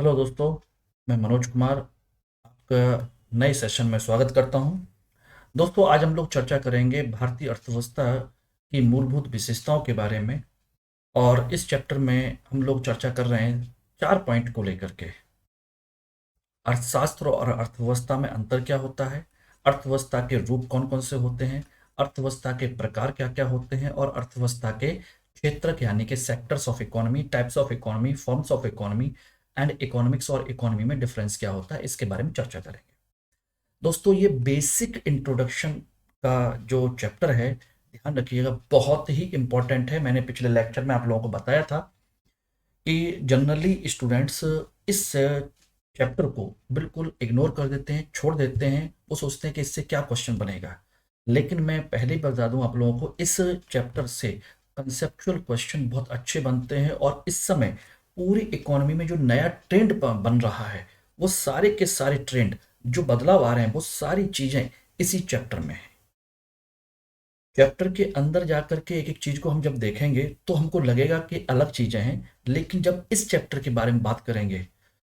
Hello दोस्तों, मैं मनोज कुमार आपका नए सेशन में स्वागत करता हूं। दोस्तों, आज हम लोग चर्चा करेंगे भारतीय अर्थव्यवस्था की मूलभूत विशेषताओं के बारे में। और इस चैप्टर में हम लोग चर्चा कर रहे हैं 4 पॉइंट को लेकर के। अर्थशास्त्र और अर्थव्यवस्था में अंतर क्या होता है, अर्थव्यवस्था के रूप कौन कौन से होते हैं, अर्थव्यवस्था के प्रकार क्या क्या होते हैं, और अर्थव्यवस्था के क्षेत्र यानी कि sectors of economy, types of economy, forms of economy and economics और इकोनॉमी में डिफरेंस क्या होता है, इसके बारे में चर्चा करेंगे। दोस्तों, ये बेसिक इंट्रोडक्शन का जो चैप्टर है, ध्यान रखिएगा, बहुत ही इंपॉर्टेंट है। मैंने पिछले लेक्चर में आप लोगों को बताया था कि जनरली स्टूडेंट्स इस चैप्टर को बिल्कुल इग्नोर कर देते हैं, छोड़ देते हैं। वो सोचते हैं कि इससे क्या क्वेश्चन बनेगा। लेकिन मैं पहले ही बता दूं आप लोगों को, इस चैप्टर से कंसेप्चुअल क्वेश्चन बहुत अच्छे बनते हैं। और इस समय पूरी इकोनॉमी में जो नया ट्रेंड बन रहा है, वो सारे के सारे ट्रेंड, जो बदलाव आ रहे हैं, वो सारी चीजें इसी चैप्टर में है। चैप्टर के अंदर जाकर के एक एक चीज को हम जब देखेंगे तो हमको लगेगा कि अलग चीजें हैं, लेकिन जब इस चैप्टर के बारे में बात करेंगे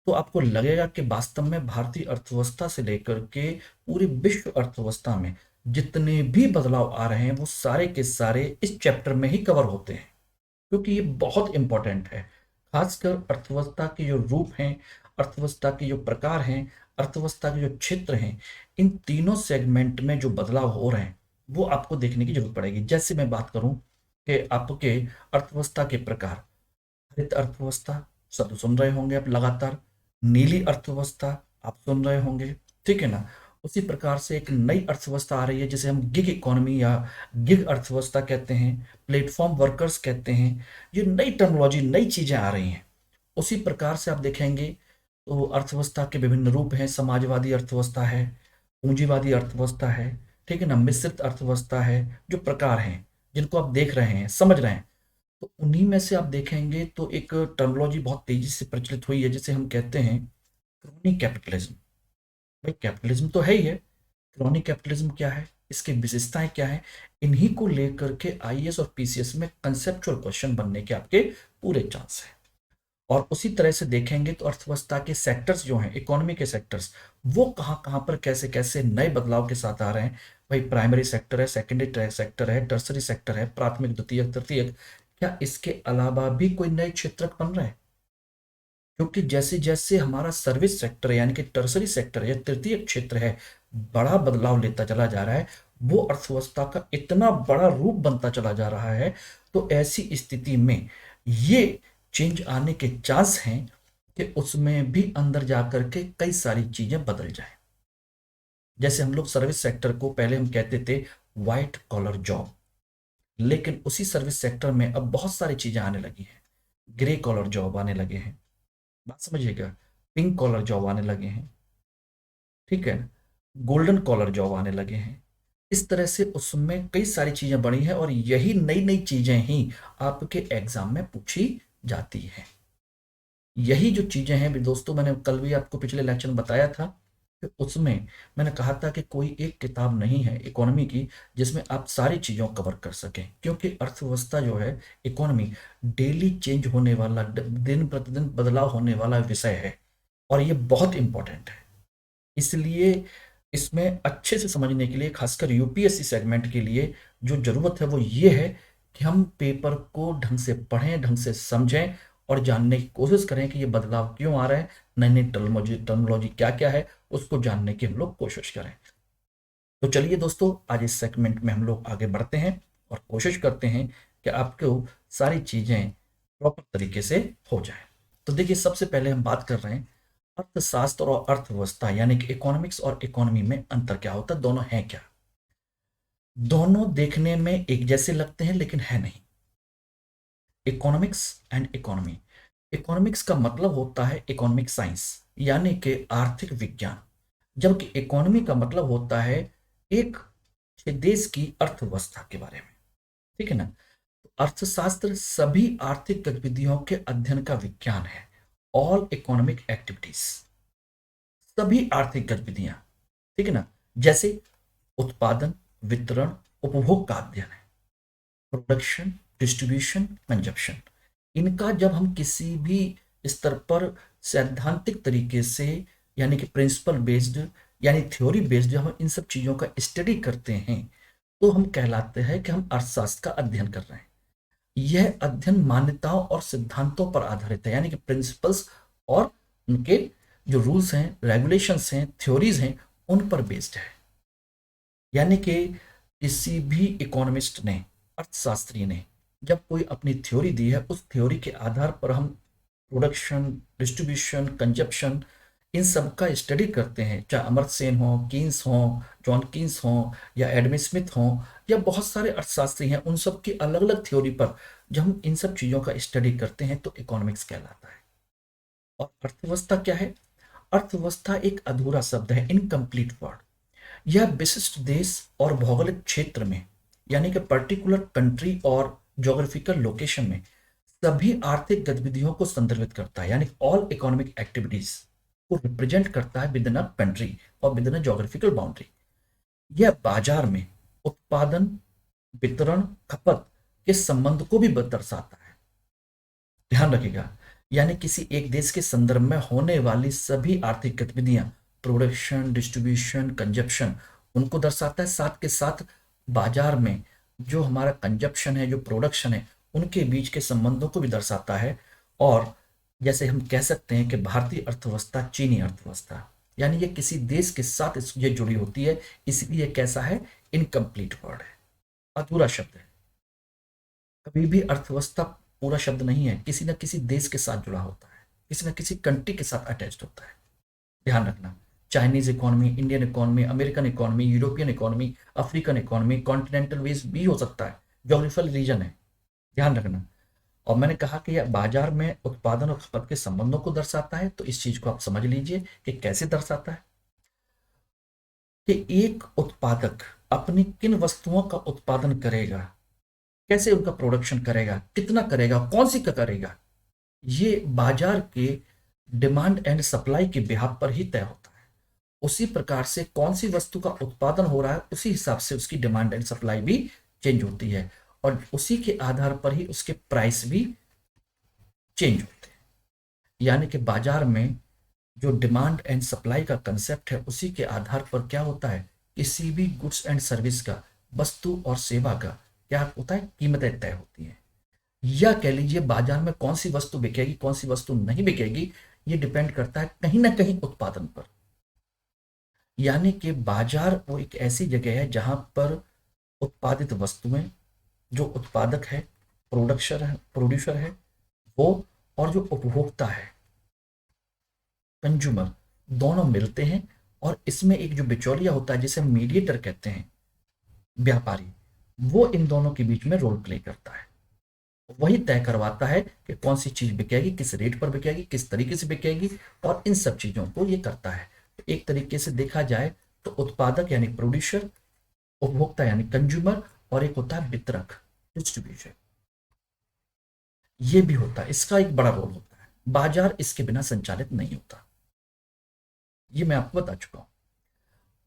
तो आपको लगेगा कि वास्तव में भारतीय अर्थव्यवस्था से लेकर के पूरी विश्व अर्थव्यवस्था में जितने भी बदलाव आ रहे हैं, वो सारे के सारे इस चैप्टर में ही कवर होते हैं। क्योंकि ये बहुत इंपॉर्टेंट है। खासकर अर्थव्यवस्था के जो रूप हैं, अर्थव्यवस्था के जो प्रकार हैं, अर्थव्यवस्था के जो क्षेत्र हैं, इन तीनों सेगमेंट में जो बदलाव हो रहे हैं, वो आपको देखने की जरूरत पड़ेगी। जैसे मैं बात करूं कि आपके अर्थव्यवस्था के प्रकार, हरित अर्थव्यवस्था शब्द सुन रहे होंगे आप लगातार, नीली अर्थव्यवस्था आप सुन रहे होंगे, ठीक है ना। उसी प्रकार से एक नई अर्थव्यवस्था आ रही है जिसे हम गिग इकोनॉमी या गिग अर्थव्यवस्था कहते हैं, प्लेटफॉर्म वर्कर्स कहते हैं। ये नई टर्मिनोलॉजी, नई चीजें आ रही हैं। उसी प्रकार से आप देखेंगे तो अर्थव्यवस्था के विभिन्न रूप हैं। समाजवादी अर्थव्यवस्था है, पूंजीवादी अर्थव्यवस्था है, ठीक है ना, मिश्रित अर्थव्यवस्था है। जो प्रकार हैं जिनको आप देख रहे हैं, समझ रहे हैं, तो उन्हीं में से आप देखेंगे तो एक टर्मिनोलॉजी बहुत तेजी से प्रचलित हुई है जिसे हम कहते हैं क्रोनी कैपिटलिज्म। भाई, कैपिटलिज्म तो है ही है। क्रोनी कैपिटलिज्म क्या है, इसकी विशेषताएं क्या है, इन्हीं को लेकर के आईएएस और पीसीएस में कंसेप्चुअल क्वेश्चन बनने के आपके पूरे चांस है। और उसी तरह से देखेंगे तो अर्थव्यवस्था के सेक्टर्स जो हैं, इकोनॉमी के सेक्टर्स, वो कहाँ कहाँ पर कैसे कैसे नए बदलाव के साथ आ रहे हैं। भाई, प्राइमरी सेक्टर है, सेकेंडरी सेक्टर है, टर्सरी सेक्टर है, प्राथमिक, द्वितीयक, तृतीयक, क्या इसके अलावा भी कोई नए क्षेत्र बन रहे हैं? क्योंकि जैसे जैसे हमारा सर्विस सेक्टर यानी कि टर्सरी सेक्टर या तृतीय क्षेत्र है, बड़ा बदलाव लेता चला जा रहा है, वो अर्थव्यवस्था का इतना बड़ा रूप बनता चला जा रहा है, तो ऐसी स्थिति में ये चेंज आने के चांस हैं कि उसमें भी अंदर जाकर के कई सारी चीजें बदल जाए। जैसे हम लोग सर्विस सेक्टर को पहले हम कहते थे व्हाइट कॉलर जॉब, लेकिन उसी सर्विस सेक्टर में अब बहुत सारी चीजें आने लगी हैं। ग्रे कॉलर जॉब आने लगे हैं, बात समझिएगा, पिंक कॉलर जॉब आने लगे हैं, ठीक है, गोल्डन कॉलर जॉब आने लगे हैं। इस तरह से उसमें कई सारी चीजें बड़ी हैं और यही नई नई चीजें ही आपके एग्जाम में पूछी जाती हैं। यही जो चीजें हैं भी दोस्तों, मैंने कल भी आपको पिछले लेक्चर में बताया था कि उसमें मैंने कहा था कि कोई एक किताब नहीं है इकोनॉमी की जिसमें आप सारी चीजों को कवर कर सकें, क्योंकि अर्थव्यवस्था जो है, इकोनॉमी, डेली चेंज होने वाला, दिन प्रतिदिन बदलाव होने वाला विषय है। और ये बहुत इंपॉर्टेंट है। इसलिए इसमें अच्छे से समझने के लिए, खासकर यूपीएससी सेगमेंट के लिए, जो जरूरत है वो ये है कि हम पेपर को ढंग से पढ़ें, ढंग से समझें और जानने की कोशिश करें कि ये बदलाव क्यों आ रहे हैं, नई नई टर्मोलॉजी टर्मोलॉजी क्या क्या है, उसको जानने की हम लोग कोशिश करें। तो चलिए दोस्तों, आज इस सेगमेंट में हम लोग आगे बढ़ते हैं और कोशिश करते हैं कि आपको सारी चीजें प्रॉपर तरीके से हो जाए। तो देखिए, सबसे पहले हम बात कर रहे हैं अर्थशास्त्र और अर्थव्यवस्था यानी कि इकोनॉमिक्स और इकोनॉमी में अंतर क्या होता है, दोनों हैं क्या। दोनों देखने में एक जैसे लगते हैं लेकिन है नहीं। इकोनॉमिक्स एंड इकोनॉमी, इकोनॉमिक्स का मतलब होता है इकोनॉमिक साइंस यानी कि आर्थिक विज्ञान, जबकि इकोनॉमी का मतलब होता है एक देश की अर्थव्यवस्था के बारे में, ठीक है ना। तो अर्थशास्त्र सभी आर्थिक गतिविधियों के अध्ययन का विज्ञान है। ऑल इकोनॉमिक एक्टिविटीज, सभी आर्थिक गतिविधियां, ठीक है ना, जैसे उत्पादन, वितरण, उपभोग का अध्ययन है। प्रोडक्शन, डिस्ट्रीब्यूशन, कंजप्शन, इनका जब हम किसी भी स्तर पर सैद्धांतिक तरीके से यानी कि प्रिंसिपल बेस्ड यानी थ्योरी बेस्ड जब हम इन सब चीजों का स्टडी करते हैं तो हम कहलाते हैं कि हम अर्थशास्त्र का अध्ययन कर रहे हैं। यह अध्ययन मान्यताओं और सिद्धांतों पर आधारित है, यानी कि प्रिंसिपल्स और उनके जो रूल्स हैं, रेगुलेशंस हैं, थ्योरीज हैं, उन पर बेस्ड है। यानी कि किसी भी इकोनॉमिस्ट ने, अर्थशास्त्री ने जब कोई अपनी थ्योरी दी है, उस थ्योरी के आधार पर हम प्रोडक्शन, डिस्ट्रीब्यूशन, कंजप्शन, इन सब का स्टडी करते हैं। चाहे अमर्त्य सेन हो, कीन्स हो, जॉन कीन्स हो, या एडम स्मिथ हो, या बहुत सारे अर्थशास्त्री हैं, उन सब की अलग अलग थ्योरी पर जब हम इन सब चीजों का स्टडी करते हैं तो इकोनॉमिक्स कहलाता है। और अर्थव्यवस्था क्या है? अर्थव्यवस्था एक अधूरा शब्द है, इनकम्प्लीट वर्ड। यह विशिष्ट देश और भौगोलिक क्षेत्र में, यानी कि पर्टिकुलर कंट्री और ज्योग्राफिकल लोकेशन में सभी आर्थिक गतिविधियों को संदर्भित करता है, यानी ऑल इकोनॉमिक एक्टिविटीज को रिप्रेजेंट करता है विद इन अ कंट्री और with in a geographical boundary. यह बाजार में उत्पादन, वितरण, खपत के संबंध को भी दर्शाता है। ध्यान रखिएगा, यानी किसी एक देश के संदर्भ में होने वाली सभी आर्थिक गतिविधियां, प्रोडक्शन, डिस्ट्रीब्यूशन, कंजप्शन, उनको दर्शाता है। साथ के साथ बाजार में जो हमारा कंजप्शन है, जो प्रोडक्शन है, उनके बीच के संबंधों को भी दर्शाता है। और जैसे हम कह सकते हैं कि भारतीय अर्थव्यवस्था चीनी अर्थव्यवस्था, यानी ये किसी देश के साथ ये जुड़ी होती है, इसलिए कैसा है? इनकम्प्लीट वर्ड है, अधूरा शब्द है। कभी भी अर्थव्यवस्था पूरा शब्द नहीं है, किसी न किसी देश के साथ जुड़ा होता है, किसी न किसी कंट्री के साथ अटैच्ड होता है। ध्यान रखना, Chinese economy, Indian economy, American economy, European economy, African economy, continental वेज भी हो सकता है, ज्योग्राफिकल रीजन है। ध्यान रखना। और मैंने कहा कि यह बाजार में उत्पादन और खपत के संबंधों को दर्शाता है, तो इस चीज को आप समझ लीजिए कि कैसे दर्शाता है। कि एक उत्पादक अपनी किन वस्तुओं का उत्पादन करेगा, कैसे उनका प्रोडक्शन करेगा, कितना करेगा, कौन सी का करेगा, ये बाजार के डिमांड एंड सप्लाई के बिहाफ पर ही तय होता है। उसी प्रकार से कौन सी वस्तु का उत्पादन हो रहा है, उसी हिसाब से उसकी डिमांड एंड सप्लाई भी चेंज होती है, और उसी के आधार पर ही उसके प्राइस भी चेंज होते हैं। यानी कि बाजार में जो डिमांड एंड सप्लाई का कंसेप्ट है, उसी के आधार पर क्या होता है? किसी भी गुड्स एंड सर्विस का, वस्तु और सेवा का क्या होता है? कीमतें तय होती हैं। या कह लीजिए बाजार में कौन सी वस्तु बिकेगी, कौन सी वस्तु नहीं बिकेगी, ये डिपेंड करता है कहीं ना कहीं उत्पादन पर। यानी कि बाजार वो एक ऐसी जगह है जहां पर उत्पादित वस्तुएं, जो उत्पादक है, प्रोड्यूसर है वो, और जो उपभोक्ता है, कंज्यूमर, दोनों मिलते हैं। और इसमें एक जो बिचौलिया होता है, जिसे मीडिएटर कहते हैं, व्यापारी, वो इन दोनों के बीच में रोल प्ले करता है। वही तय करवाता है कि कौन सी चीज बिकेगी, किस रेट पर बिकेगी, किस तरीके से बिकेगी, और इन सब चीजों को ये करता है। तो एक तरीके से देखा जाए तो उत्पादक यानी प्रोड्यूसर, उपभोक्ता यानी कंज्यूमर, और एक होता है वितरक, डिस्ट्रीब्यूशन। ये भी होता है, इसका एक बड़ा रोल होता है। बाजार इसके बिना संचालित नहीं होता, ये मैं आपको बता चुका हूं।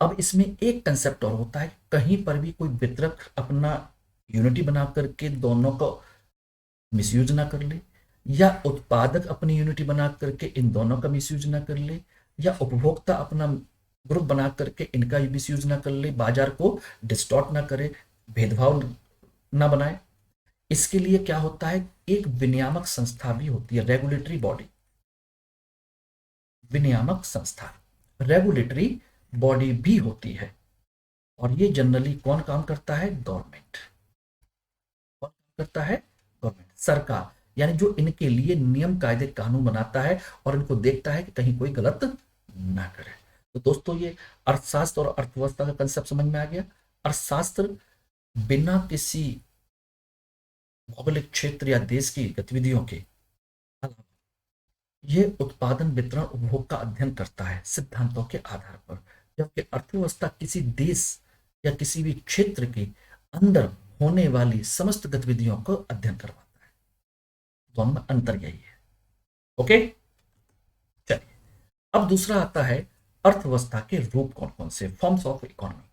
अब इसमें एक कंसेप्ट और होता है, कहीं पर भी कोई वितरक अपना यूनिटी बना करके दोनों को मिसयूज ना कर ले, या उत्पादक अपनी यूनिटी बना करके इन दोनों का मिसयूज ना कर ले, या उपभोक्ता अपना ग्रुप बना करके इनका मिसयूज ना कर ले, बाजार को डिस्टॉर्ट ना करे, भेदभाव ना बनाए। इसके लिए क्या होता है? एक विनियामक संस्था भी होती है, रेगुलेटरी बॉडी। विनियामक संस्था, रेगुलेटरी बॉडी भी होती है। और ये जनरली कौन काम करता है? गवर्नमेंट। कौन काम करता है? गवर्नमेंट, सरकार। यानी जो इनके लिए नियम, कायदे, कानून बनाता है और इनको देखता है कि कहीं कोई गलत ना करे। तो दोस्तों, ये अर्थशास्त्र और अर्थव्यवस्था का कंसेप्ट समझ में आ गया। अर्थशास्त्र बिना किसी भौगोलिक क्षेत्र या देश की गतिविधियों के अलावा ये उत्पादन, वितरण, उपभोग का अध्ययन करता है सिद्धांतों के आधार पर। जबकि अर्थव्यवस्था किसी देश या किसी भी क्षेत्र के अंदर होने वाली समस्त गतिविधियों को अध्ययन करवाता है। दोनों में अंतर यही है। ओके, चलिए अब दूसरा आता है अर्थव्यवस्था के रूप कौन कौन से, फॉर्म्स ऑफ इकोनॉमी।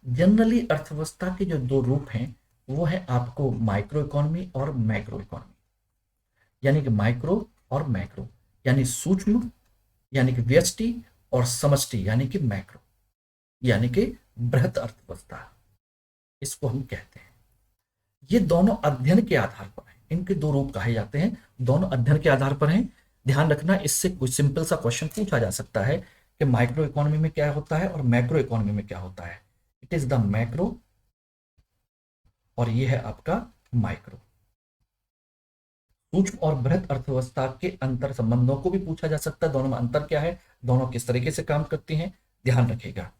जनरली अर्थव्यवस्था के जो दो रूप हैं वो है आपको माइक्रो इकोनॉमी और मैक्रो इकोनॉमी, यानी कि माइक्रो और मैक्रो। यानी सूक्ष्म यानी कि व्यष्टि, और समष्टि यानी कि मैक्रो यानी कि बृहत अर्थव्यवस्था, इसको हम कहते हैं। ये दोनों अध्ययन के आधार पर हैं, इनके दो रूप कहे जाते हैं, दोनों अध्ययन के आधार पर हैं। ध्यान रखना, इससे कुछ सिंपल सा क्वेश्चन पूछा जा सकता है कि माइक्रो इकोनॉमी में क्या होता है और मैक्रो इकोनॉमी में क्या होता है। इट इज द मैक्रो और ये है आपका माइक्रो। सूक्ष्म और बृहत अर्थव्यवस्था के अंतर संबंधों को भी पूछा जा सकता है, दोनों में अंतर क्या है, दोनों किस तरीके से काम करती हैं, ध्यान रखिएगा,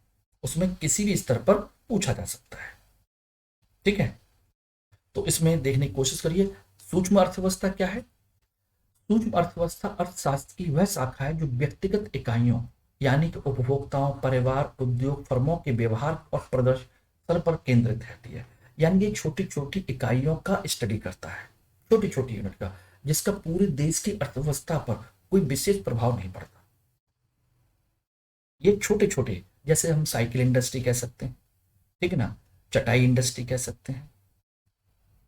उसमें किसी भी स्तर पर पूछा जा सकता है। ठीक है, तो इसमें देखने की कोशिश करिए। सूक्ष्म अर्थव्यवस्था क्या है? सूक्ष्म अर्थव्यवस्था अर्थशास्त्र की वह शाखा है जो व्यक्तिगत इकाइयों यानी कि उपभोक्ताओं, परिवार, उद्योग, फर्मों के व्यवहार और प्रदर्शन पर केंद्रित रहती है। यानी ये छोटी छोटी इकाइयों का स्टडी करता है, छोटी छोटी यूनिट का, जिसका पूरे देश की अर्थव्यवस्था पर कोई विशेष प्रभाव नहीं पड़ता। ये छोटे छोटे, जैसे हम साइकिल इंडस्ट्री कह सकते हैं, ठीक है ना, चटाई इंडस्ट्री कह सकते हैं,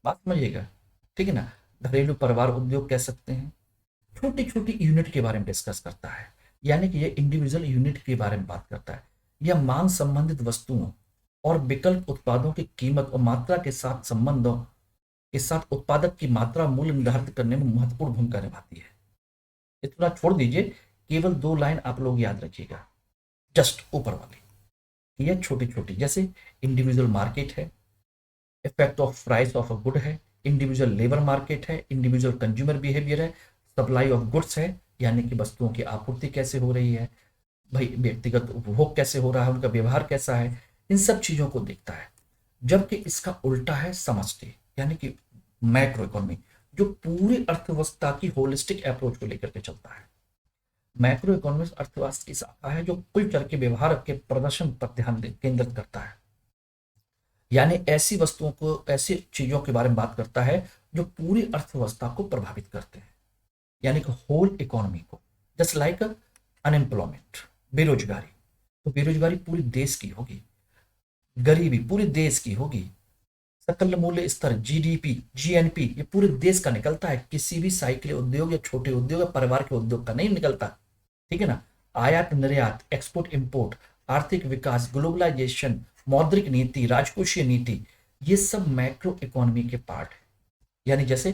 बात समझिएगा, ठीक है ना, घरेलू परिवार उद्योग कह सकते हैं। छोटी छोटी यूनिट के बारे में डिस्कस करता है, यानी कि ये इंडिविजुअल यूनिट के बारे में बात करता है। यह मांग संबंधित वस्तुओं और विकल्प उत्पादों की कीमत और मात्रा के साथ संबंधों के साथ उत्पादक की मात्रा मूल्य निर्धारित करने में महत्वपूर्ण भूमिका निभाती है। इतना छोड़ दीजिए, केवल दो लाइन आप लोग याद रखिएगा, जस्ट ऊपर वाली, यह छोटी छोटी, जैसे इंडिविजुअल मार्केट है, effect of price of a good है, इंडिविजुअल लेबर मार्केट है, इंडिविजुअल कंज्यूमर बिहेवियर है, सप्लाई ऑफ गुड्स है, यानी कि वस्तुओं की आपूर्ति कैसे हो रही है, भाई व्यक्तिगत उपभोग कैसे हो रहा है, उनका व्यवहार कैसा है, इन सब चीजों को देखता है। जबकि इसका उल्टा है समष्टि, यानी कि मैक्रो इकोनॉमी, जो पूरी अर्थव्यवस्था की होलिस्टिक अप्रोच को लेकर के चलता है। मैक्रो इकोनॉमिक्स अर्थव्यवस्था की शाखा है जो कुल चर के व्यवहार के प्रदर्शन पर ध्यान केंद्रित करता है, यानी ऐसी वस्तुओं को, ऐसी चीजों के बारे में बात करता है जो पूरी अर्थव्यवस्था को प्रभावित करते हैं, यानी कि होल इकोनॉमी को। जस्ट लाइक अनएम्प्लॉयमेंट, बेरोजगारी, तो बेरोजगारी पूरे देश की होगी, गरीबी पूरे देश की होगी, सकल मूल्य स्तर जीडीपी जीएनपी ये पूरे देश का निकलता है, किसी भी साइकिल उद्योग या छोटे उद्योग या परिवार के उद्योग का नहीं निकलता, ठीक है ना। आयात निर्यात, एक्सपोर्ट इंपोर्ट, आर्थिक विकास, ग्लोबलाइजेशन, मौद्रिक नीति, राजकोषीय नीति, ये सब मैक्रो इकोनॉमी के पार्ट है। यानी जैसे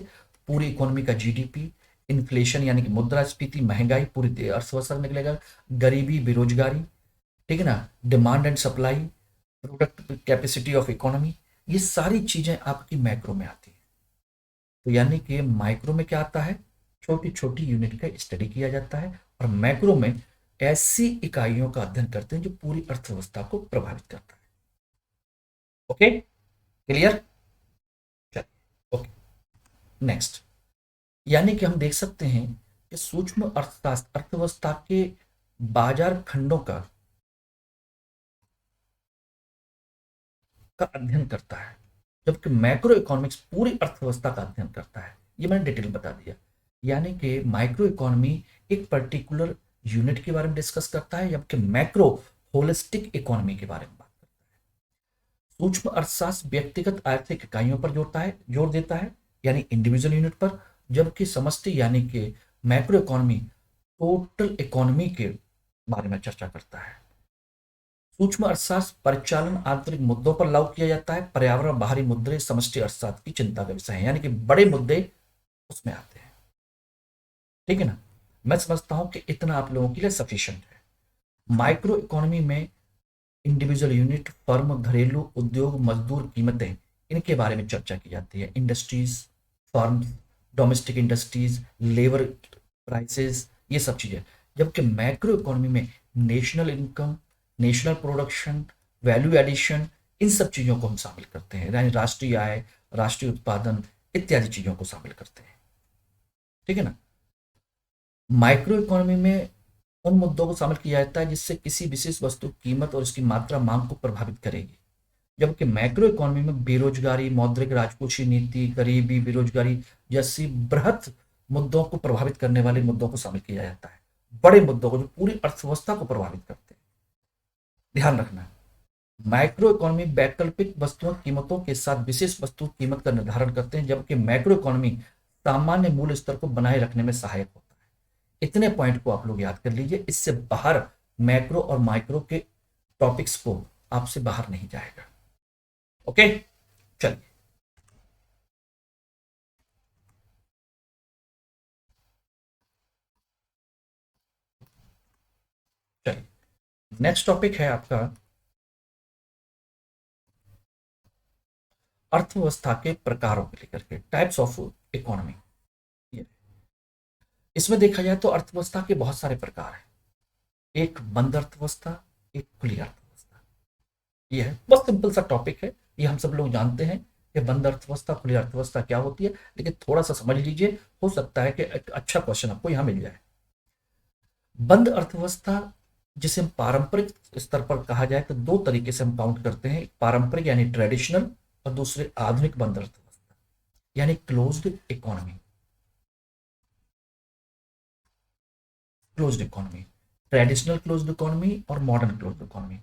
पूरी इकोनॉमी का जीडीपी, इन्फ्लेशन यानी कि मुद्रास्फीति, महंगाई पूरी अर्थव्यवस्था में निकलेगा, गरीबी, बेरोजगारी, ठीक है ना, demand and supply, product capacity of economy, ये सारी चीजें आपकी मैक्रो में आती है। तो यानी कि माइक्रो में क्या आता है, छोटी छोटी यूनिट का स्टडी किया जाता है, और मैक्रो में ऐसी इकाइयों का अध्ययन करते हैं जो पूरी अर्थव्यवस्था को प्रभावित करता है। ओके, क्लियर, चलिए ओके नेक्स्ट। यानी कि हम देख सकते हैं कि सूक्ष्म अर्थशास्त्र अर्थव्यवस्था के बाजार खंडों का अध्ययन करता है, जबकि मैक्रो इकोनॉमिक्स पूरी अर्थव्यवस्था का अध्ययन करता है। ये मैंने डिटेल बता दिया। यानी कि माइक्रो इकोनॉमी एक पर्टिकुलर यूनिट के बारे में डिस्कस करता है, जबकि मैक्रो होलिस्टिक इकोनॉमी के बारे में बात करता है। सूक्ष्म अर्थशास्त्र व्यक्तिगत आर्थिक इकाइयों पर जोर देता है, यानी इंडिविजुअल यूनिट पर, जबकि समष्टि यानी कि मैक्रो इकोनॉमी टोटल इकोनॉमी के बारे में चर्चा करता है। सूक्ष्म अर्थशास्त्र परिचालन आंतरिक मुद्दों पर लागू किया जाता है, पर्यावरण बाहरी मुद्दे समष्टि अर्थशास्त्र की चिंता का विषय है, यानी कि बड़े मुद्दे उसमें आते हैं, ठीक है ना। मैं समझता हूं कि इतना आप लोगों के लिए सफिशिएंट है। माइक्रो इकोनॉमी में इंडिविजुअल यूनिट, फर्म, घरेलू उद्योग, मजदूर, कीमतें, इनके बारे में चर्चा की जाती है, industries, firm, domestic industries, labour prices, ये सब चीजें। जबकि मैक्रो इकोनॉमी में national income, national production, value addition, इन सब चीजों को हम शामिल करते हैं, यानी राष्ट्रीय आय, राष्ट्रीय उत्पादन इत्यादि चीजों को शामिल करते हैं, ठीक है ना। माइक्रो इकोनॉमी में उन मुद्दों को शामिल किया जाता है जिससे किसी विशेष वस्तु की कीमत और उसकी मात्रा मांग को प्रभावित करेगी, जबकि मैक्रो इकोनॉमी में बेरोजगारी, मौद्रिक राजकोषीय नीति, गरीबी, बेरोजगारी जैसी बृहत मुद्दों को प्रभावित करने वाले मुद्दों को शामिल किया जाता है, बड़े मुद्दों को जो पूरी अर्थव्यवस्था को प्रभावित करते हैं। ध्यान रखना, माइक्रो इकोनॉमी वैकल्पिक वस्तुओं कीमतों के साथ विशेष वस्तु कीमत का निर्धारण करते हैं, जबकि मैक्रो इकोनॉमी सामान्य मूल्य स्तर को बनाए रखने में सहायक होता है। इतने पॉइंट को आप लोग याद कर लीजिए, इससे बाहर मैक्रो और माइक्रो के टॉपिक्स को आपसे बाहर नहीं जाएगा। ओके, चलिए चलिए नेक्स्ट टॉपिक है आपका अर्थव्यवस्था के प्रकारों को लेकर के, टाइप्स ऑफ इकोनॉमी। इसमें देखा जाए तो अर्थव्यवस्था के बहुत सारे प्रकार हैं। एक बंद अर्थव्यवस्था, एक खुली अर्थव्यवस्था। ये है बस सिंपल सा टॉपिक है, ये हम सब लोग जानते हैं कि बंद अर्थव्यवस्था खुली अर्थव्यवस्था क्या होती है, लेकिन थोड़ा सा समझ लीजिए, हो सकता है कि एक अच्छा क्वेश्चन आपको यहां मिल जाए। बंद अर्थव्यवस्था जिसे हम पारंपरिक स्तर पर कहा जाए तो दो तरीके से हम काउंट करते हैं, पारंपरिक यानी ट्रेडिशनल, और दूसरे आधुनिक बंद अर्थव्यवस्था यानी closed economy. Closed economy, traditional closed economy और modern closed economy.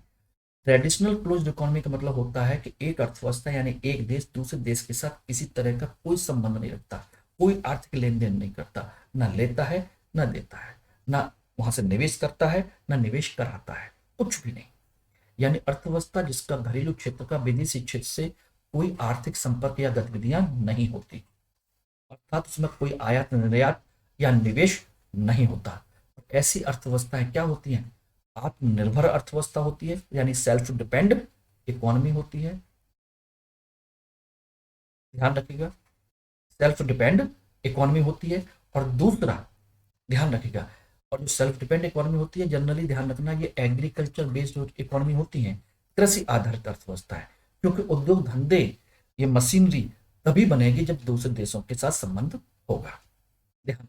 Traditional closed economy का मतलब होता है कि एक अर्थव्यवस्था यानी एक देश दूसरे देश के साथ किसी तरह का कोई संबंध नहीं रखता, कोई आर्थिक लेन देन नहीं करता, ना लेता है ना देता है, ना वहां से निवेश करता है ना निवेश कराता है, कुछ भी नहीं। यानी अर्थव्यवस्था जिसका घरेलू क्षेत्र का विदेशी क्षेत्र से कोई आर्थिक संपर्क या गतिविधियां नहीं होती, अर्थात उसमें कोई आयात निर्यात या निवेश नहीं होता। ऐसी अर्थव्यवस्थाएं क्या होती हैं? आत्मनिर्भर अर्थव्यवस्था होती है, यानी सेल्फ डिपेंड इकोनॉमी होती है। ध्यान रखिएगा, सेल्फ डिपेंड इकोनॉमी होती है। और दूसरा ध्यान रखिएगा, और जो सेल्फ डिपेंड इकोनॉमी होती है जनरली ध्यान रखना, ये एग्रीकल्चर बेस्ड इकोनॉमी होती है, कृषि आधारित अर्थव्यवस्था है। क्योंकि उद्योग धंधे, ये मशीनरी तभी बनेगी जब दूसरे देशों के साथ संबंध होगा। ध्यान रखना,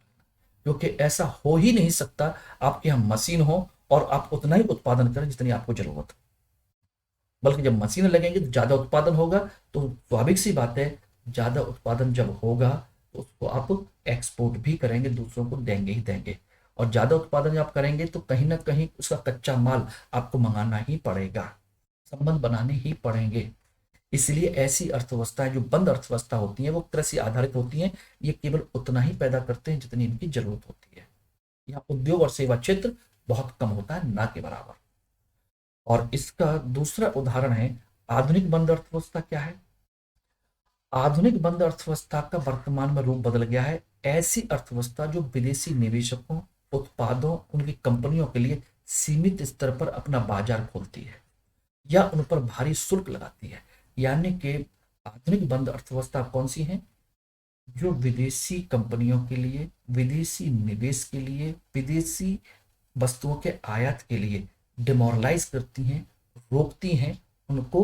क्योंकि ऐसा हो ही नहीं सकता आपके यहाँ मशीन हो और आप उतना ही उत्पादन करें जितनी आपको जरूरत हो, बल्कि जब मशीन लगेंगे तो ज्यादा उत्पादन होगा। तो स्वाभाविक सी बात है, ज्यादा उत्पादन जब होगा तो उसको आप एक्सपोर्ट भी करेंगे, दूसरों को देंगे ही देंगे। और ज्यादा उत्पादन जब आप करेंगे तो कहीं ना कहीं उसका कच्चा माल आपको मंगाना ही पड़ेगा, संबंध बनाने ही पड़ेंगे। इसलिए ऐसी अर्थव्यवस्थाएं जो बंद अर्थव्यवस्था होती हैं वो कृषि आधारित होती हैं, ये केवल उतना ही पैदा करते हैं जितनी इनकी जरूरत होती है। यहाँ उद्योग और सेवा क्षेत्र बहुत कम होता है, ना के बराबर। और इसका दूसरा उदाहरण है आधुनिक बंद अर्थव्यवस्था। क्या है आधुनिक बंद अर्थव्यवस्था का? वर्तमान में रूप बदल गया है। ऐसी अर्थव्यवस्था जो विदेशी निवेशकों, उत्पादों, उनकी कंपनियों के लिए सीमित स्तर पर अपना बाजार खोलती है या उन पर भारी शुल्क लगाती है। यानी कि आधुनिक बंद अर्थव्यवस्था कौन सी है? जो विदेशी कंपनियों के लिए, विदेशी निवेश के लिए, विदेशी वस्तुओं के आयात के लिए डिमोरलाइज करती हैं, रोकती हैं, उनको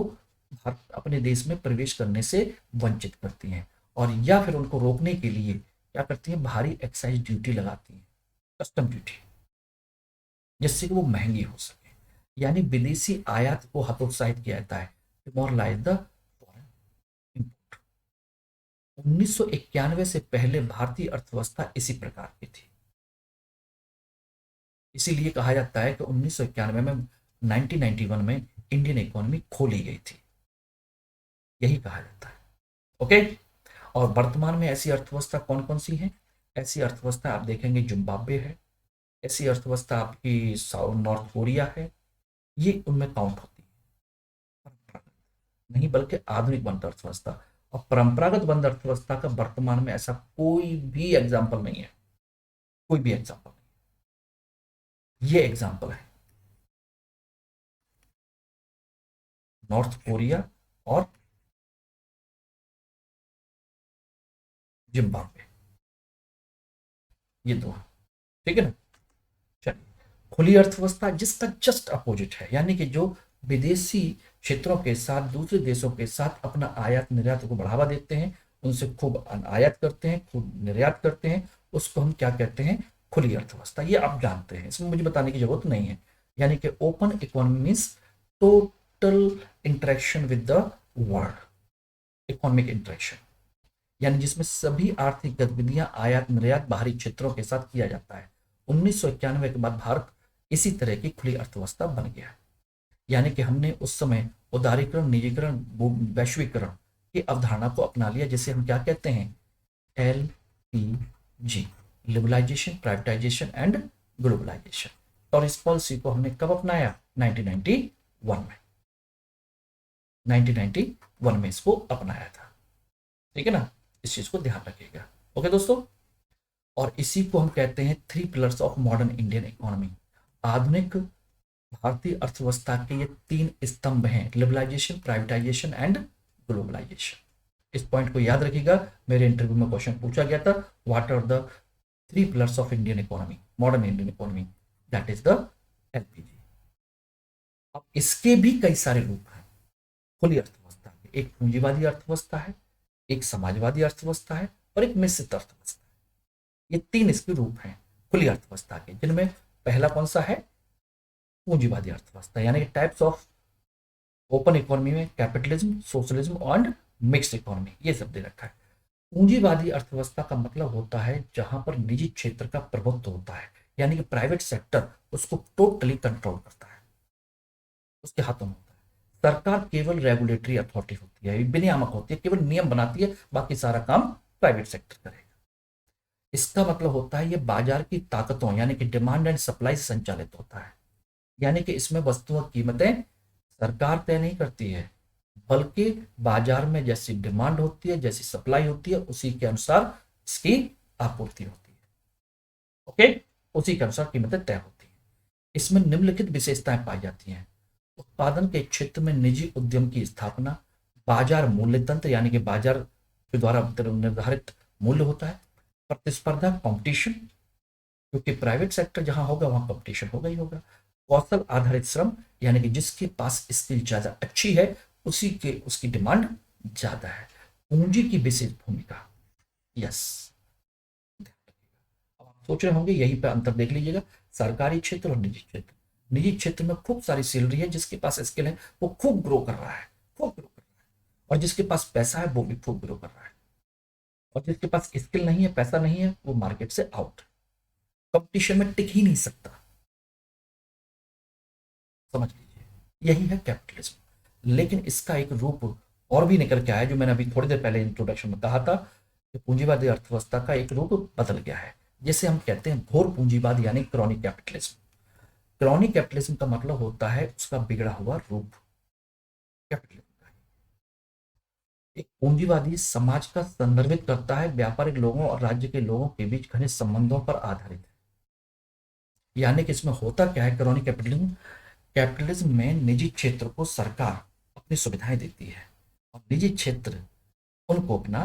अपने देश में प्रवेश करने से वंचित करती हैं। और या फिर उनको रोकने के लिए क्या करती हैं? भारी एक्साइज ड्यूटी लगाती हैं, कस्टम ड्यूटी, जिससे कि वो महंगी हो सके। यानी विदेशी आयात को हतोत्साहित किया जाता है, डिमोरलाइज द फॉरेन इंपोर्ट। 1991 से पहले भारतीय अर्थव्यवस्था इसी प्रकार की थी। इसीलिए कहा जाता है कि 1991 में, 1991 में इंडियन इकोनॉमी खोली गई थी, यही कहा जाता है। ओके, और वर्तमान में ऐसी अर्थव्यवस्था कौन कौन सी है? ऐसी अर्थव्यवस्था आप देखेंगे जिम्बाब्वे है, ऐसी अर्थव्यवस्था आपकी साउथ नॉर्थ कोरिया है, ये उनमें काउंट होती है। परंपरागत नहीं बल्कि आधुनिक बंद अर्थव्यवस्था। और परंपरागत बंद अर्थव्यवस्था का वर्तमान में ऐसा कोई भी एग्जाम्पल नहीं है, कोई भी एग्जाम्पल नहीं। ये एग्जाम्पल है नॉर्थ कोरिया और जिम्बाब्वे, ये दो, ठीक है ना। चलिए, खुली अर्थव्यवस्था जिसका जस्ट अपोजिट है, यानी कि जो विदेशी क्षेत्रों के साथ, दूसरे देशों के साथ अपना आयात निर्यात को बढ़ावा देते हैं, उनसे खूब आयात करते हैं, खूब निर्यात करते हैं, उसको हम क्या कहते हैं? खुली अर्थव्यवस्था। ये आप जानते हैं, इसमें मुझे बताने की जरूरत नहीं है। यानी कि open economy means total interaction with the world, economic interaction, यानी जिसमें सभी आर्थिक गतिविधियां आयात निर्यात बाहरी क्षेत्रों के साथ किया जाता है। 1991 के बाद भारत इसी तरह की खुली अर्थव्यवस्था बन गया। यानी कि हमने उस समय उदारीकरण, निजीकरण, वैश्वीकरण की अवधारणा को अपना लिया, जिसे हम क्या कहते हैं? LPG, liberalisation, privatisation and globalisation. और इस पॉलिसी को हमने कब अपनाया? 1991 में। 1991 में इसको अपनाया था। ठीक है ना, इस चीज को ध्यान रखिएगा। ओके दोस्तों, और इसी को हम कहते हैं 3 pillars of modern Indian economy. आधुनिक भारतीय अर्थव्यवस्था के ये 3 स्तंभ हैं, लिबरलाइजेशन, प्राइवेटाइजेशन एंड ग्लोबलाइजेशन। इस पॉइंट को याद रखिएगा, मेरे इंटरव्यू में क्वेश्चन पूछा गया था, what are the 3 pillars of Indian economy, modern Indian economy, that is the LPG. अब इसके भी कई सारे रूप हैं खुली अर्थव्यवस्था के। एक पूंजीवादी अर्थव्यवस्था है, एक समाजवादी अर्थव्यवस्था है और एक मिश्रित अर्थव्यवस्था है। ये 3 इसके रूप हैं खुली अर्थव्यवस्था के, जिनमें पहला कौन सा है? पूंजीवादी अर्थव्यवस्था, यानी कि टाइप्स ऑफ ओपन इकोनॉमी में capitalism, socialism and mixed economy, ये सब दे रखा है। पूंजीवादी अर्थव्यवस्था का मतलब होता है जहां पर निजी क्षेत्र का प्रभुत्व होता है, यानी कि प्राइवेट सेक्टर उसको टोटली कंट्रोल करता है, उसके हाथों में होता है। सरकार केवल रेगुलेटरी अथॉरिटी होती है, विनियामक होती है, केवल नियम बनाती है, बाकी सारा काम प्राइवेट सेक्टर करेगा। इसका मतलब होता है ये बाजार की ताकतों यानी कि डिमांड एंड सप्लाई से संचालित होता है, यानी कि इसमें वस्तुओं की कीमतें सरकार तय नहीं करती है, बल्कि बाजार में जैसी डिमांड होती है, जैसी सप्लाई होती है, उसी के अनुसार इसकी आपूर्ति होती है। ओके, उसी के अनुसार कीमतें तय होती हैं। इसमें निम्नलिखित विशेषताएं पाई जाती हैं। उत्पादन के क्षेत्र में निजी उद्यम की स्थापना, बाजार मूल्य तंत्र यानी कि बाजार के द्वारा निर्धारित मूल्य होता है, प्रतिस्पर्धा कंपटीशन, क्योंकि प्राइवेट सेक्टर जहां होगा वहां कंपटीशन होगा ही होगा, कौशल आधारित श्रम यानी कि जिसके पास स्किल ज्यादा अच्छी है उसी के उसकी डिमांड ज्यादा है, पूंजी की विशेष भूमिका। यस, अब आप सोच रहे होंगे यहीं पे अंतर देख लीजिएगा, सरकारी क्षेत्र और निजी क्षेत्र। निजी क्षेत्र में खूब सारी सैलरी है, जिसके पास स्किल है वो खूब ग्रो कर रहा है, खूब ग्रो कर रहा है, और जिसके पास पैसा है वो भी खूब ग्रो कर रहा है, और जिसके पास स्किल नहीं है, पैसा नहीं है, वो मार्केट से आउट, कंपटीशन में टिक ही नहीं सकता। समझ लीजिए, यही है कैपिटलिज्म। लेकिन इसका एक रूप और भी निकल के आया, जो मैंने अभी थोड़ी देर पहले इंट्रोडक्शन में कहा था कि पूंजीवादी अर्थव्यवस्था का एक रूप बदल गया है, जिसे हम कहते हैं घोर पूंजीवाद यानी क्रॉनिक कैपिटलिज्म। क्रॉनिक कैपिटलिज्म का मतलब होता है उसका बिगड़ा हुआ रूप कैपिटलिज्म का। एक पूंजीवादी समाज का संदर्भित करता है, व्यापारिक लोगों और राज्य के लोगों के बीच घनिष्ठ संबंधों पर आधारित है। यानी कि इसमें होता क्या है, क्रॉनिक कैपिटलिज्म, कैपिटलिज्म में निजी क्षेत्र को सरकार अपनी सुविधाएं देती है और निजी क्षेत्र उनको अपना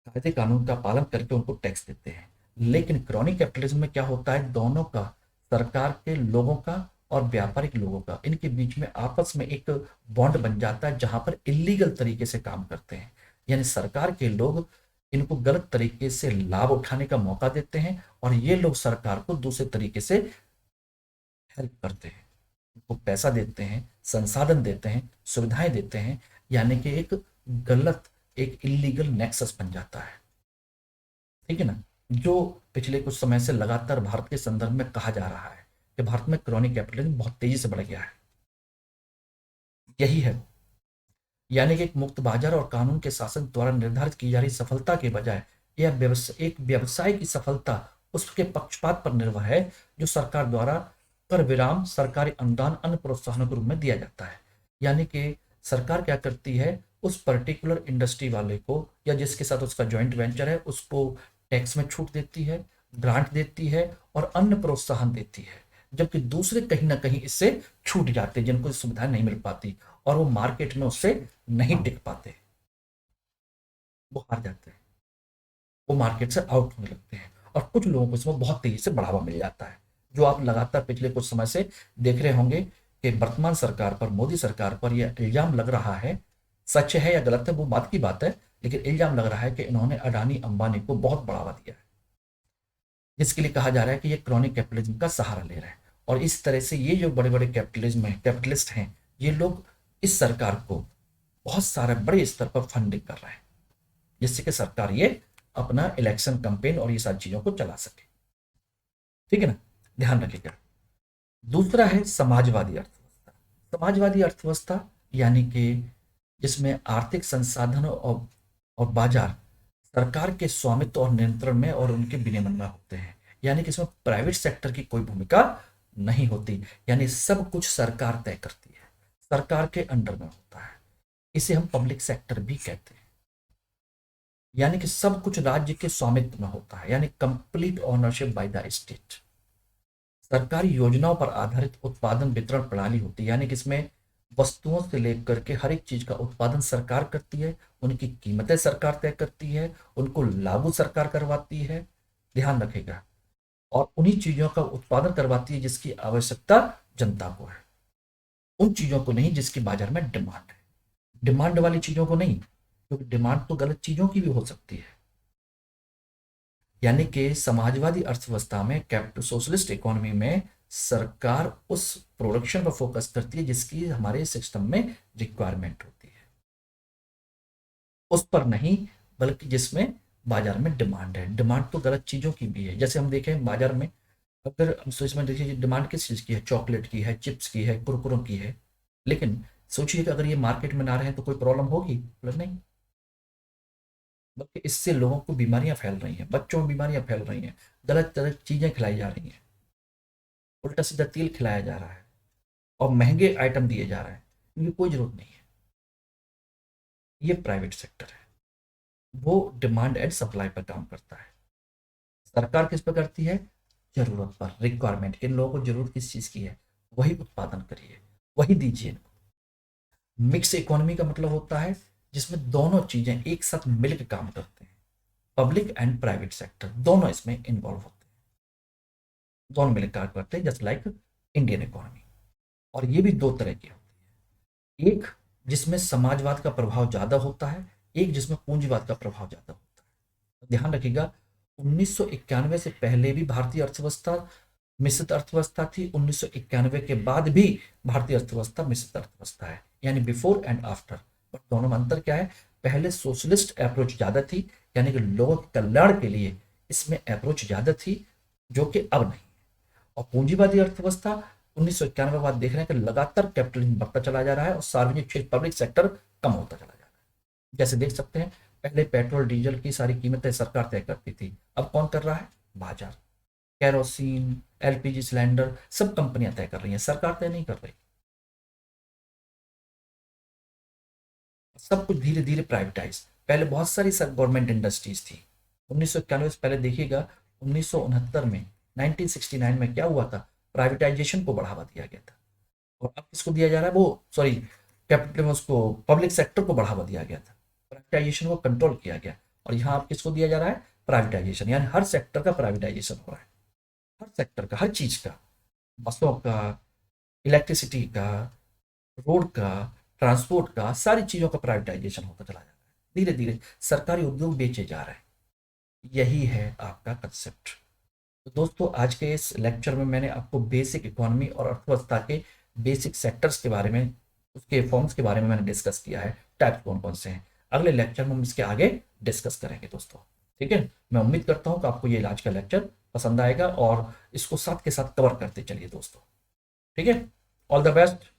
कायदे कानून का पालन करके उनको टैक्स देते हैं। लेकिन क्रॉनिक कैपिटलिज्म में क्या होता है, दोनों का, सरकार के लोगों का और व्यापारिक लोगों का, इनके बीच में आपस में एक बॉन्ड बन जाता है जहां पर इलीगल तरीके से काम करते हैं, यानी सरकार के लोग इनको गलत तरीके से लाभ उठाने का मौका देते हैं और ये लोग सरकार को दूसरे तरीके से हेल्प करते हैं, उनको पैसा देते हैं, संसाधन देते हैं, सुविधाएं देते हैं, यानी कि एक गलत, एक इलीगल नेक्सस बन जाता है। ठीक है ना, जो पिछले कुछ समय से लगातार भारत के संदर्भ में कहा जा रहा है कि भारत में क्रॉनिक कैपिटलिज्म बहुत तेजी से बढ़ गया है, यही है। यानी कि एक मुक्त बाजार और कानून के शासन द्वारा निर्धारित की जा रही सफलता के बजाय यह एक व्यवसाय की सफलता उसके पक्षपात पर निर्भर है, जो सरकार द्वारा कर विराम, सरकारी अनुदान, अन्य प्रोत्साहनों के रूप में दिया जाता है। यानी कि सरकार क्या करती है, उस पर्टिकुलर इंडस्ट्री वाले को या जिसके साथ उसका जॉइंट वेंचर है उसको टैक्स में छूट देती है, ग्रांट देती है और अन्य प्रोत्साहन देती है, जबकि दूसरे कहीं ना कहीं इससे छूट जाते हैं, जिनको सुविधाएं नहीं मिल पाती और वो मार्केट में उससे नहीं टिक पाते, वो हार जाते हैं, वो मार्केट से आउट होने लगते हैं और कुछ लोगों को इसमें बहुत तेजी से बढ़ावा मिल जाता है, जो आप लगातार पिछले कुछ समय से देख रहे होंगे कि वर्तमान सरकार पर, मोदी सरकार पर यह इल्जाम लग रहा है, सच है या गलत है वो बात की बात है, लेकिन इल्जाम लग रहा है कि इन्होंने अडानी अंबानी को बहुत बढ़ावा दिया है, जिसके लिए कहा जा रहा है कि ये क्रॉनिक कैपिटलिज्म का सहारा ले रहे हैं। और इस तरह से ये जो बड़े बड़े कैपिटलिज्म है, कैपिटलिस्ट हैं, ये लोग इस सरकार को बहुत सारे बड़े स्तर पर फंडिंग कर रहे हैं, जिससे कि सरकार ये अपना इलेक्शन कैंपेन और ये सारी चीजों को चला सके। ठीक है ना, ध्यान रखिएगा। दूसरा है समाजवादी अर्थव्यवस्था। समाजवादी अर्थव्यवस्था यानी कि जिसमें आर्थिक संसाधनों और बाजार सरकार के स्वामित्व और नियंत्रण में और उनके विनियमन में होते हैं, यानी कि इसमें प्राइवेट सेक्टर की कोई भूमिका नहीं होती, यानी सब कुछ सरकार तय करती है, सरकार के अंडर में होता है। इसे हम पब्लिक सेक्टर भी कहते हैं, यानी कि सब कुछ राज्य के स्वामित्व में होता है, यानी complete ownership by the state. सरकारी योजनाओं पर आधारित उत्पादन वितरण प्रणाली होती है, यानी कि इसमें वस्तुओं से लेकर के हर एक चीज का उत्पादन सरकार करती है, उनकी कीमतें सरकार तय करती है, उनको लागू सरकार करवाती है, ध्यान रखेगा, और उन्हीं चीजों का उत्पादन करवाती है जिसकी आवश्यकता जनता को है, उन चीजों को नहीं जिसकी बाजार में डिमांड है, डिमांड वाली चीजों को नहीं, क्योंकि डिमांड तो गलत चीजों की भी हो सकती है। यानी कि समाजवादी अर्थव्यवस्था में, कैपिटल सोशलिस्ट इकोनॉमी में, सरकार उस प्रोडक्शन पर फोकस करती है जिसकी हमारे सिस्टम में रिक्वायरमेंट होती है, उस पर नहीं, बल्कि जिसमें बाजार में डिमांड है। डिमांड तो गलत चीजों की भी है, जैसे हम देखें बाजार में, अगर हम इसमें देखिए डिमांड किस चीज की है, चॉकलेट की है, चिप्स की है, कुरकुरों की है, लेकिन सोचिए कि अगर ये मार्केट में ना रहे तो कोई प्रॉब्लम होगी? बोले नहीं, बल्कि इससे लोगों को बीमारियां फैल रही हैं, बच्चों में बीमारियां फैल रही हैं, गलत गलत चीजें खिलाई जा रही हैं, उल्टा सीधा तेल खिलाया जा रहा है और महंगे आइटम दिए जा रहे हैं, इनकी कोई जरूरत नहीं है। ये प्राइवेट सेक्टर है, वो डिमांड एंड सप्लाई पर काम करता है। सरकार किस पर करती है? जरूरत पर, रिक्वायरमेंट, इन लोगों को जरूरत किस चीज की है, वही उत्पादन करिए, वही दीजिए इनको। मिक्स इकोनॉमी का मतलब होता है जिसमें दोनों चीजें एक साथ मिलकर काम करते हैं, पब्लिक एंड प्राइवेट सेक्टर दोनों इसमें इन्वॉल्व होते हैं, दोनों मिलकर काम करते हैं, जस्ट लाइक इंडियन इकोनॉमी। और ये भी दो तरह की होती है, एक जिसमें समाजवाद का प्रभाव ज्यादा होता है, एक जिसमें पूंजीवाद का प्रभाव ज्यादा होता है। ध्यान रखिएगा, 1991 से पहले भी भारतीय अर्थव्यवस्था मिश्रित अर्थव्यवस्था थी, 1991 के बाद भी भारतीय अर्थव्यवस्था मिश्रित अर्थव्यवस्था है, यानी बिफोर एंड आफ्टर। बट दोनों में अंतर क्या है? पहले सोशलिस्ट अप्रोच ज्यादा थी, यानी कि लोगों के कल्याण के लिए इसमें अप्रोच ज्यादा थी, जो कि अब नहीं। और पूंजीवादी अर्थव्यवस्था 1991 के बाद देख रहे हैं कि लगातार कैपिटलिज्म बढ़ता चला जा रहा है और सार्वजनिक क्षेत्र पब्लिक सेक्टर कम होता चला जा रहा है। जैसे देख सकते हैं, पहले पेट्रोल डीजल की सारी कीमतें सरकार तय करती थी, अब कौन कर रहा है? बाजार। केरोसिन, एलपीजी सिलेंडर सब कंपनियां तय कर रही हैं, सरकार तय नहीं कर रही। सब कुछ धीरे धीरे प्राइवेटाइज। पहले बहुत सारी सर गवर्नमेंट इंडस्ट्रीज थी, 1991 से पहले देखिएगा, 1969 में, 1969 में क्या हुआ था? प्राइवेटाइजेशन को बढ़ावा दिया गया था। और अब किसको दिया जा रहा है? वो सॉरी, कैपिटल में उसको पब्लिक सेक्टर को बढ़ावा दिया गया था, प्राइवेटाइजेशन को कंट्रोल किया गया। और यहाँ अब किसको दिया जा रहा है? प्राइवेटाइजेशन, यानी हर सेक्टर का प्राइवेटाइजेशन हो रहा है, हर सेक्टर का, हर चीज का, बसों का, इलेक्ट्रिसिटी का, रोड का, ट्रांसपोर्ट का, सारी चीजों का प्राइवेटाइजेशन होता चला जा रहा है। धीरे धीरे सरकारी उद्योग बेचे जा रहे हैं, यही है आपका कंसेप्ट। तो दोस्तों, आज के इस लेक्चर में मैंने आपको बेसिक इकोनॉमी और अर्थव्यवस्था के बेसिक सेक्टर्स के बारे में, उसके फॉर्म्स के बारे में मैंने डिस्कस किया है, टाइप्स कौन कौन से हैं। अगले लेक्चर में हम इसके आगे डिस्कस करेंगे दोस्तों, ठीक है। मैं उम्मीद करता हूँ कि आपको ये आज का लेक्चर पसंद आएगा और इसको साथ के साथ कवर करते चलिए दोस्तों, ठीक है। All the best.